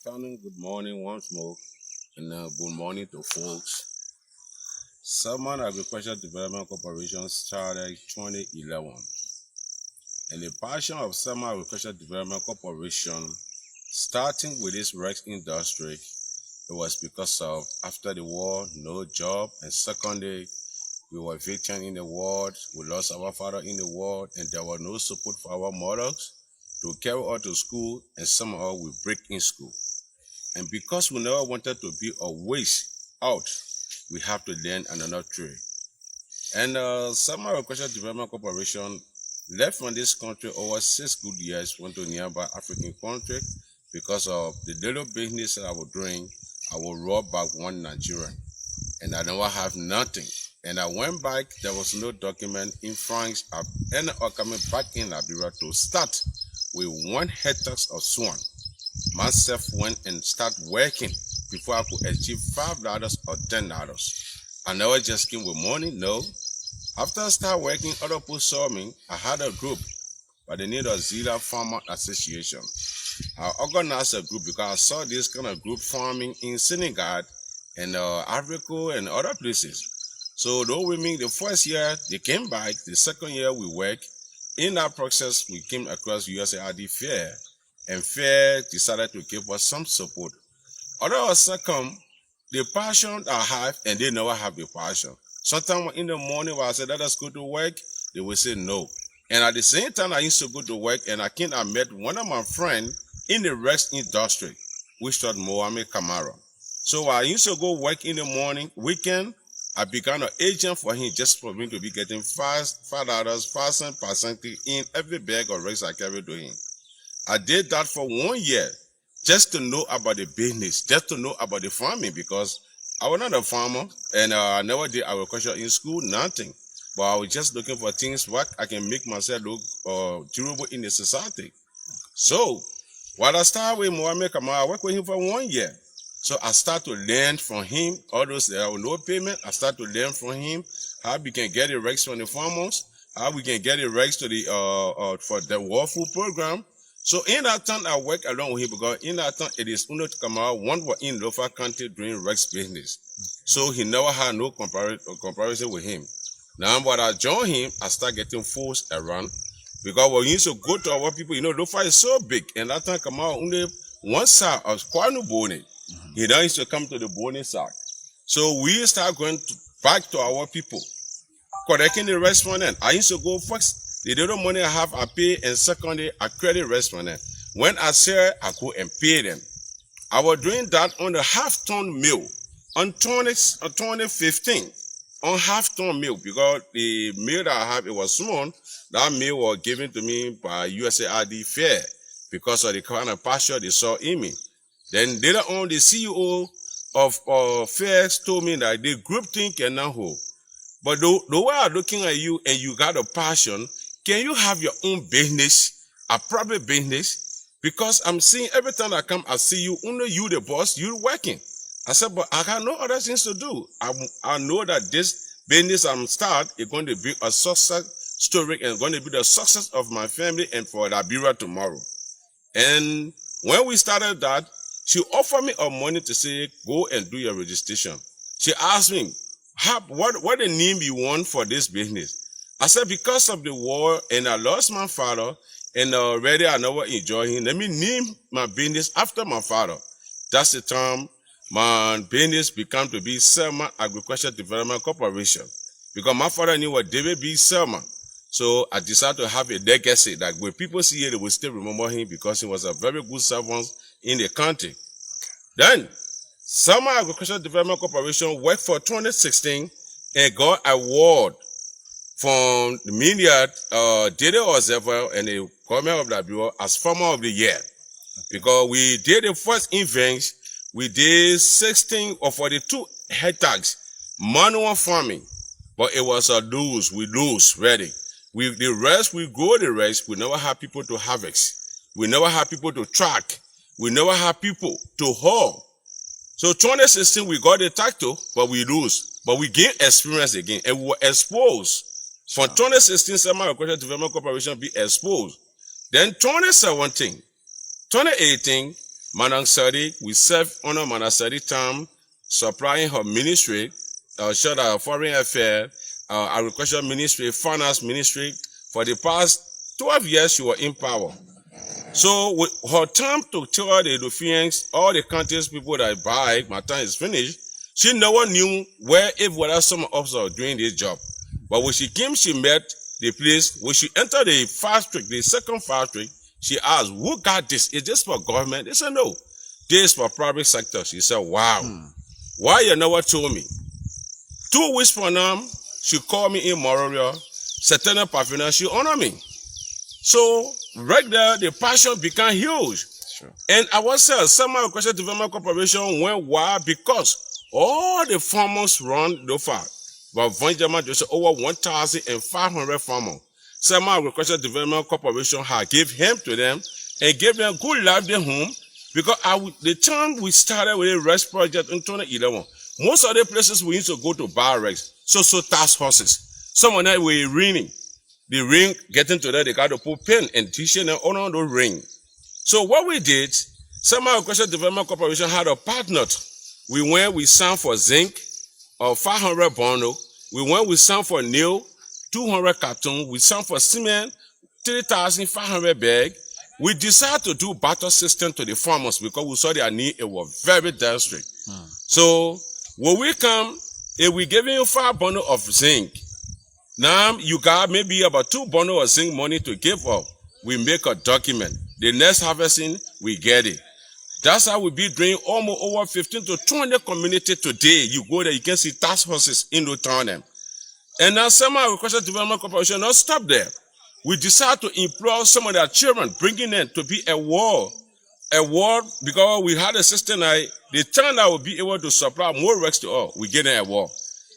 afternoon, good morning once more, and good morning to folks. Selma Agricultural Development Corporation started 2011, and the passion of Selma Agricultural Development Corporation, starting with this rice industry, it was because of after the war, no job, and secondly, we were victims in the war. We lost our father in the war, and there was no support for our mothers to carry us to school, and some of us will break in school. And because we never wanted to be a waste out, we have to learn another trade. And Selma Agricultural Development Corporation left from this country over 6 good years, went to nearby African country because of the little business that I was doing. I would rob back one Nigerian, and I never have nothing. And I went back, there was no document in France. I ended up coming back in Liberia to start with 1 hectare of swan. Myself went and started working before I could achieve $5 or $10. I never just came with money, no. After I started working, other people saw me. I had a group by the name of Zila Farmer Association. I organized a group because I saw this kind of group farming in Senegal and Africa and other places. So those women, the first year, they came back. The second year, we worked. In that process, we came across USAID Fair, and Fair decided to give us some support. Others come, the passion I have, and they never have the passion. Sometimes in the morning when I said, let us go to work, they will say no. And at the same time, I used to go to work, and I met one of my friends in the rice industry, which was Mohamed Kamara. So I used to go work in the morning, weekend. I became an agent for him just for me to be getting $5, 5 cents percentage in every bag of rice I carried to him. I did that for 1 year just to know about the business, just to know about the farming, because I was not a farmer and I never did agriculture in school, nothing. But I was just looking for things what I can make myself look durable in the society. So while I started with Mohamed Kamara, I worked with him for 1 year. So I started to learn from him. All those there were no payment. I started to learn from him how we can get the rights from the farmers, how we can get the rights to the for the World Food Program. So in that time I worked along with him because in that time it is Uno Kamara, one was in local country doing rice business. So he never had no comparison with him. Now when I joined him, I started getting forced around because when we used to go to our people, Lofa is so big, and that time Kamara only one side of Kwanu Bone. He then used to come to the Bone side. So we start going back to our people, collecting the rest from them. I used to go first. The little money I have, I pay, and secondly, I credit rest from them. When I sell, I go and pay them. I was doing that on the half-ton mill on 2015, on half-ton mill, because the mill that I have, it was small. That mill was given to me by USAID Fair because of the kind of passion they saw in me. Then later on, the CEO of Fairs told me that the group thing cannot hold. But the way I'm looking at you and you got a passion, can you have your own business, a private business? Because I'm seeing every time I come, I see you, only you the boss, you working. I said, but I got no other things to do. I know that this business I'm start is going to be a success story and going to be the success of my family and for Liberia tomorrow. And when we started that, she offered me a money to say, go and do your registration. She asked me, what the name you want for this business? I said, because of the war and I lost my father and already I never enjoy him, let me name my business after my father. That's the time my business became to be Selma Agricultural Development Corporation. Because my father knew what David B. Selma. So I decided to have a legacy that when people see it, they will still remember him because he was a very good servant in the country. Then, Selma Agricultural Development Corporation worked for 2016 and got an award from the media, Daily Observer and the government of Liberia as Farmer of the Year. Because we did the first event, we did 16 or 42 hectares manual farming, but it was a lose. We lose ready. The rest, we grow the rest. We never have people to harvest. We never have people to track. We never have people to haul. So 2016, we got the tractor, but we lose. But we gain experience again, and we were exposed. From 2016, Selma Agricultural Development Corporation be exposed. Then 2017, 2018, Madam Sadiq, we serve honor Madam Sadiq time, supplying her ministry, foreign affairs, agriculture ministry, finance ministry. For the past 12 years, she was in power. So with her time to tell the Ethiopians, all the countries people that buy, my time is finished, she never knew whether some of us are doing this job. But when she came, she met the place. When she entered the fast track, the second fast track, she asked, who got this? Is this for government? They said, no. This is for private sector. She said, wow. Why you never told me? 2 weeks from now, she called me in Montreal, September Pavilion, she honored me. So, right there, the passion became huge. Sure. And I was saying, Selma Agricultural Development Corporation went wild because all the farmers run the farm. But Vanjama, there's over 1,500 farmers. Selma Agricultural Development Corporation had gave him to them and gave them good life at home. Because the time we started with the REX project in 2011, most of the places we used to go to buy REX, so task horses. Some of them were ringing. The ring, getting to that, they got to put pen and t-shirt and on the ring. So what we did, Selma Agricultural Development Corporation had a partner. We signed for zinc, 500 bundle. We signed for nail, 200 carton. We signed for cement, 3,500 bag. We decided to do barter system to the farmers because we saw their need. It was very desperate. So when we come, if we give you 5 bundle of zinc, now you got maybe about 2 bundle of zinc money to give up. We make a document. The next harvesting, we get it. That's how we be doing almost over 15 to 20 community today. You go there, you can see task horses in the town. And now Selma Agricultural Development Corporation not stop there. We decided to employ some of their children, bringing them to be a ward, because we had a system that the town that will be able to supply more REX to all, we get them a ward.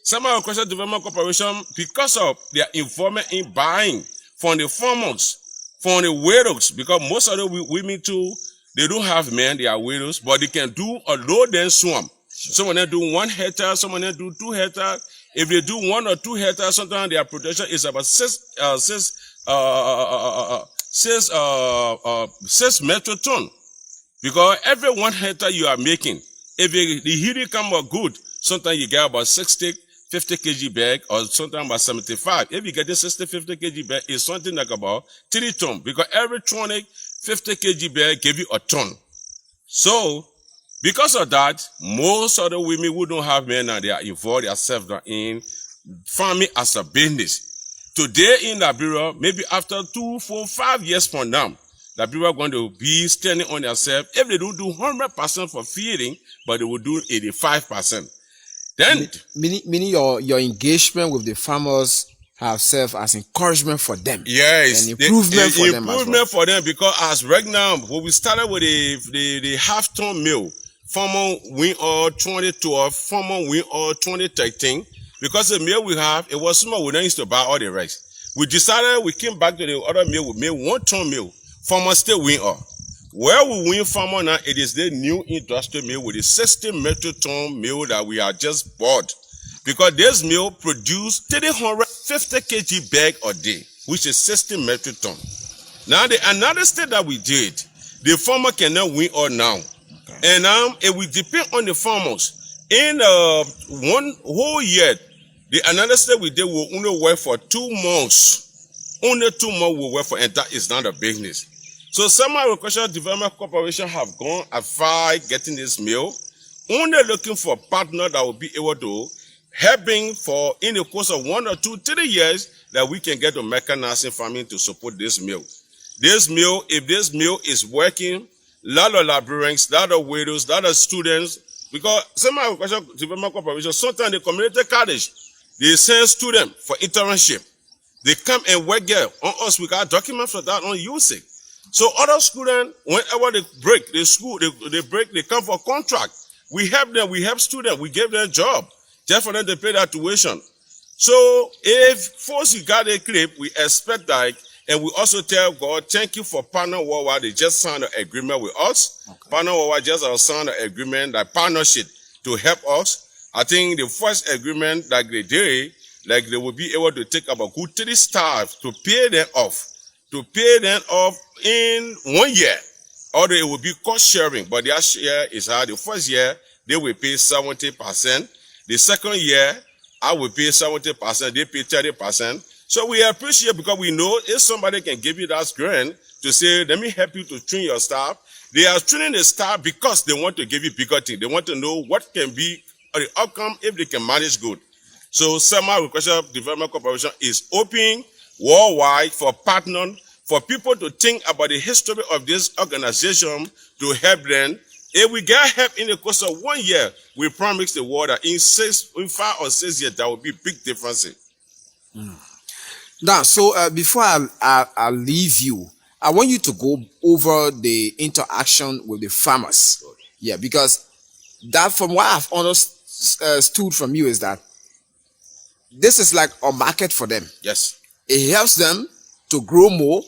Selma Agricultural Development Corporation, because of their involvement in buying from the farmers, from the widows, because most of the women too, they don't have men, they are widows, but they can do a load and swamp. Some of them do 1 hectare, some of them do 2 hectares. If they do 1 or 2 hectares, sometimes their production is about 6 metric ton. Because every 1 hectare you are making, if the heating come out good, sometimes you get about 60, 50 kg bag, or sometimes about 75. If you get this 60, 50 kg bag, it's something like about 3 ton. Because every 20, 50 kg bag give you a ton. So, because of that, most of the women who don't have men now, they are involved themselves in farming as a business. Today in Liberia, maybe after 2, 4, 5 years from now, Liberia are going to be standing on themselves. If they don't do 100% for feeding, but they will do 85%. Then, meaning your engagement with the farmers have served as encouragement for them. Yes, and improvement for them as well. Improvement for them, because as right now, when we started with the half-ton mill, farmer win all 2012, farmer win all 2013, because the mill we have, it was small, we don't used to buy all the rice. We decided, we came back to the other mill, we made 1-ton mill, farmer still win all. Where we win farmer now, it is the new industrial mill with the 60 metric ton mill that we are just bought. Because this mill produce 350 kg bag a day, which is 60 metric ton. Now, another step that we did, the farmer cannot win all now. And now, it will depend on the farmers. In 1 whole year, the another step we did will only work for 2 months. Only 2 months will work for, and that is not a business. So Selma Agricultural Development Corporation have gone as far getting this mill, only looking for a partner that will be able to helping for in the course of 1 or 2, 3 years that we can get to mechanizing farming to support this mill. This mill, if this mill is working, lot of Liberians, lot of widows, lot of students, because Selma Agricultural Development Corporation, sometimes the community college, they send students for internship. They come and work there on us. We got documents for that on USIC. So other students, whenever they break, they come for contract. We help them, we help students, we give them a job, just for them to pay their tuition. So if first you got a clip, we expect that, and we also tell God, thank you for Partner Worldwide. They just signed an agreement with us. Okay. Partner Worldwide just signed an agreement, that partnership to help us. I think the first agreement that they did, like they will be able to take about good 3 staff to pay them off. To pay them off in 1 year. Although it will be cost sharing, but their share is high. The first year, they will pay 70%. The second year, I will pay 70%. They pay 30%. So we appreciate because we know if somebody can give you that grant to say, let me help you to train your staff. They are training the staff because they want to give you bigger things. They want to know what can be the outcome if they can manage good. So Selma Agricultural Development Corporation is open worldwide for partners, for people to think about the history of this organization to help them. If we get help in the course of 1 year, we promise the world that in 5 or 6 years, there will be big differences. Now, so before I leave you, I want you to go over the interaction with the farmers. Yeah, because that, from what I've understood from you, is that this is like a market for them. Yes. It helps them to grow more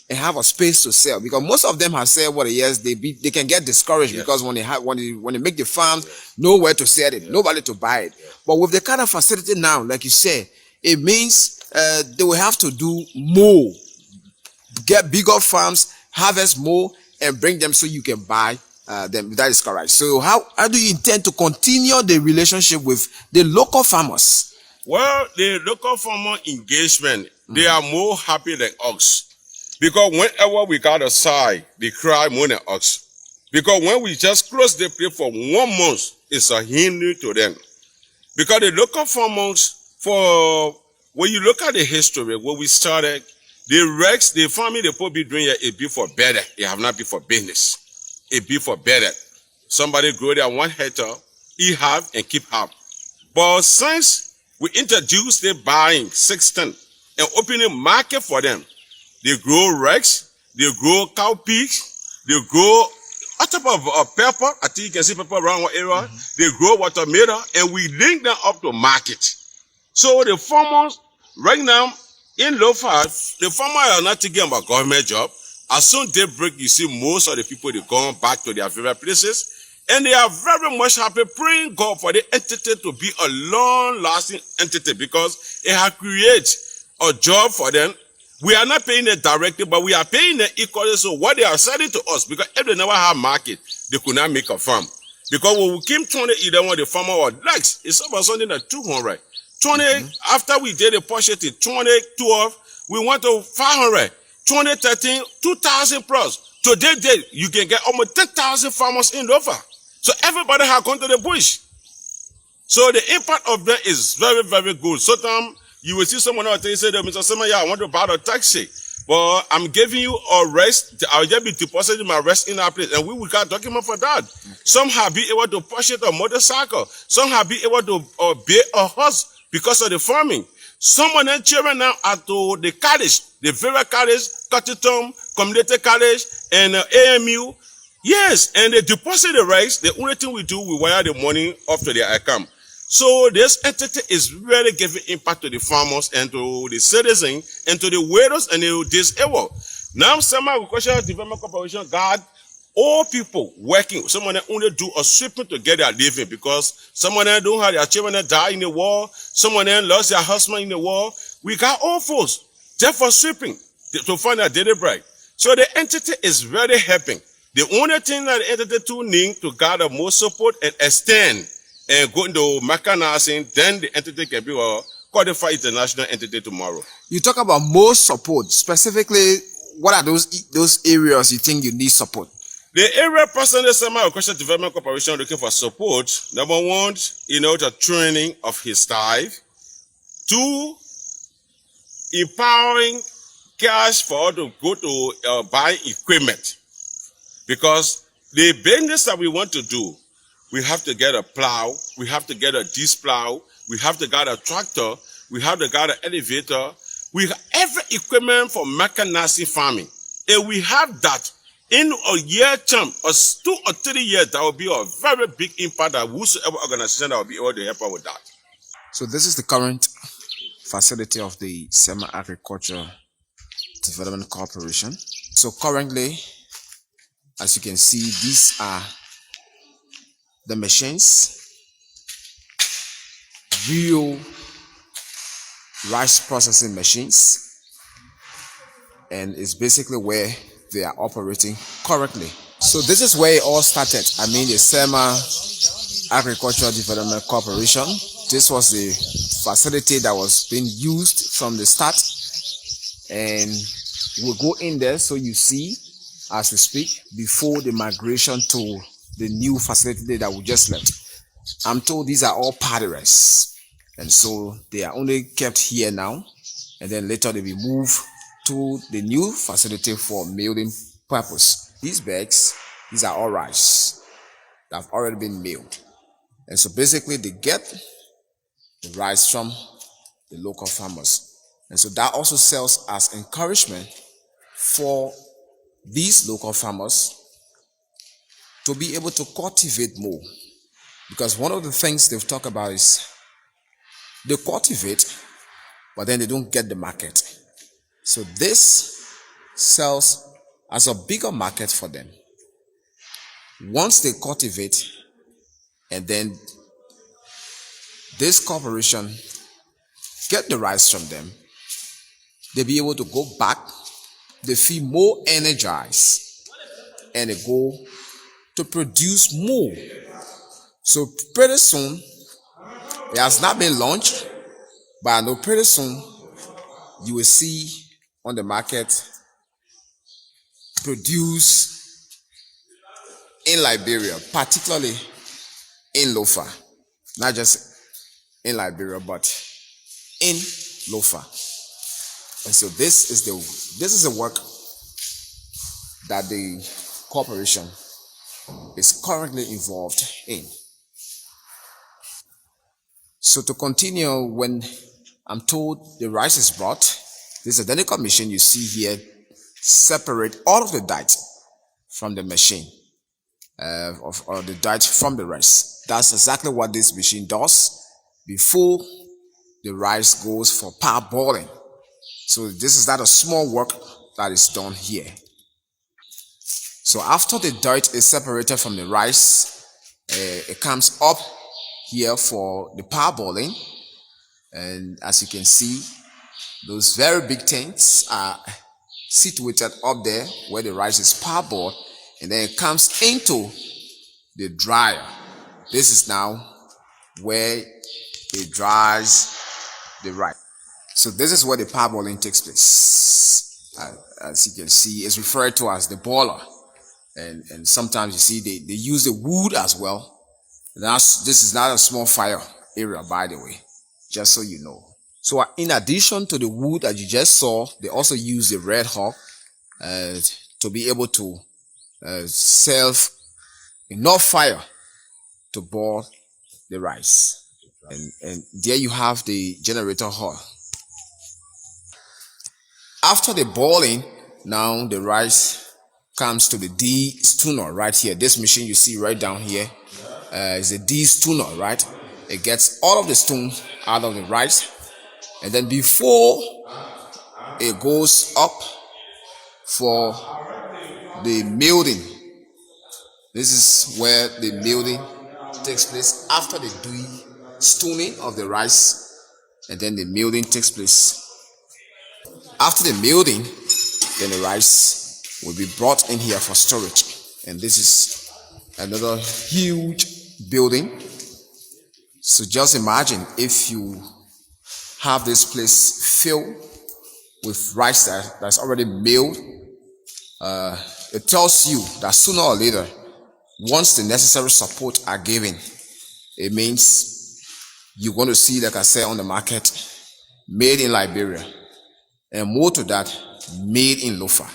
and have a space to sell, because most of them have said over the years they can get discouraged because when they make the farms, nowhere to sell it, nobody to buy it. But with the kind of facility now, like you said, it means they will have to do more, get bigger farms, harvest more, and bring them so you can buy them. That is correct. So how do you intend to continue the relationship with the local farmers? Well, the local farmer engagement, they are more happy than us. Because whenever we got a side, they cry more than us. Because when we just close the place for 1 month, it's a hindrance to them. Because the local farmers, when you look at the history, when we started, the farming they probably doing here, it be for better. It have not been for business. It be for better. Somebody grow there 1 hectare, he have and keep half. But since we introduced the buying 6 ton and opening market for them, they grow rice, they grow cowpeas, they grow a type of pepper. I think you can see pepper around one area. They grow watermelon, and we link them up to market. So the farmers right now in Lofa, the farmers are not thinking about government job. As soon as they break, you see most of the people they going back to their favorite places, and they are very much happy, praying God for the entity to be a long-lasting entity because it has created a job for them. We are not paying them directly, but we are paying them equally. So what they are selling to us, because if they never have market, they could not make a farm. Because when we came 2011, the farmer was lax. It's about something like 200. After we did the purchase in 2012, we went to 500. 2013, 2,000 plus. Today, you can get almost 10,000 farmers in Lofa. So everybody has gone to the bush. So the impact of that is very, very good. Sometimes you will see someone else say, Mr. Selma, yeah, I want to buy a taxi. But I'm giving you a rest. I'll just be depositing my rest in our place. And we will got document for that. Some have been able to purchase a motorcycle. Some have been able to buy a horse because of the farming. Some of them children now are to the college, the very college, Cotton, Community College, and AMU. Yes, and they deposit the rice. The only thing we do, we wire the money off to their account. So this entity is really giving impact to the farmers and to the citizens and to the widows and the disabled. Now, Selma Agricultural Development Corporation got all people working. Some of them only do a sweeping to get their living because some of them don't have their children that die in the war. Some of them lost their husband in the war. We got all folks just for sweeping to find their daily bread. So the entity is really helping. The only thing that the entity to need to gather more support and extend and go into mechanizing, then the entity can be a qualified international entity tomorrow. You talk about more support. Specifically, what are those areas you think you need support? The area personally, Selma Agricultural Development Corporation looking for support. Number 1, the training of his staff. 2, empowering cash for to go to buy equipment. Because the business that we want to do, we have to get a plow, we have to get a disc plow, we have to get a tractor, we have to get an elevator. We have every equipment for mechanizing farming. If we have that, in a year term, or 2 or 3 years, that will be a very big impact that whosoever organization that will be able to help us with that. So this is the current facility of the Selma Agriculture Development Corporation. So currently, as you can see, these are the machines, real rice processing machines, and it's basically where they are operating currently. So this is where it all started. I mean, the Selma Agricultural Development Corporation. This was the facility that was being used from the start, and we'll go in there so you see as we speak before the migration to the new facility that we just left. I'm told these are all padres, and so they are only kept here now, and then later they will move to the new facility for milling purpose. These bags, these are all rice that have already been milled, and so basically they get the rice from the local farmers, and so that also serves as encouragement for these local farmers to be able to cultivate more, because one of the things they've talked about is they cultivate but then they don't get the market. So this sells as a bigger market for them. Once they cultivate, and then this corporation get the rice from them, they'll be able to go back, they feel more energized, and they go to produce more. So pretty soon, it has not been launched, but I know pretty soon you will see on the market produce in Liberia, particularly in Lofa, not just in Liberia, but in Lofa. And so this is the work that the corporation is currently involved in. So to continue, when I'm told the rice is brought, this identical machine you see here separate all of the dirt from the machine, or the dirt from the rice. That's exactly what this machine does before the rice goes for parboiling. So this is not a small work that is done here. So after the dirt is separated from the rice, it comes up here for the parboiling, and as you can see, those very big tanks are situated up there where the rice is parboiled, and then it comes into the dryer. This is now where it dries the rice. So this is where the parboiling takes place. As you can see, it's referred to as the boiler, and sometimes you see they use the wood as well. This is not a small fire area, by the way, just so you know. So in addition to the wood that you just saw, they also use the red hawk to be able to serve enough fire to boil the rice. And there you have the generator hall. After the boiling, now the rice comes to the de-stooner right here. This machine you see right down here is a de-stooner, right? It gets all of the stone out of the rice, and then before it goes up for the milling, this is where the milling takes place after the de-stoning of the rice, and then the milling takes place. After the milling, then the rice will be brought in here for storage, and this is another huge building. So just imagine if you have this place filled with rice that's already milled. It tells you that sooner or later, once the necessary support are given, it means you're going to see, like I said, on the market, made in Liberia, and more to that, made in Lofa.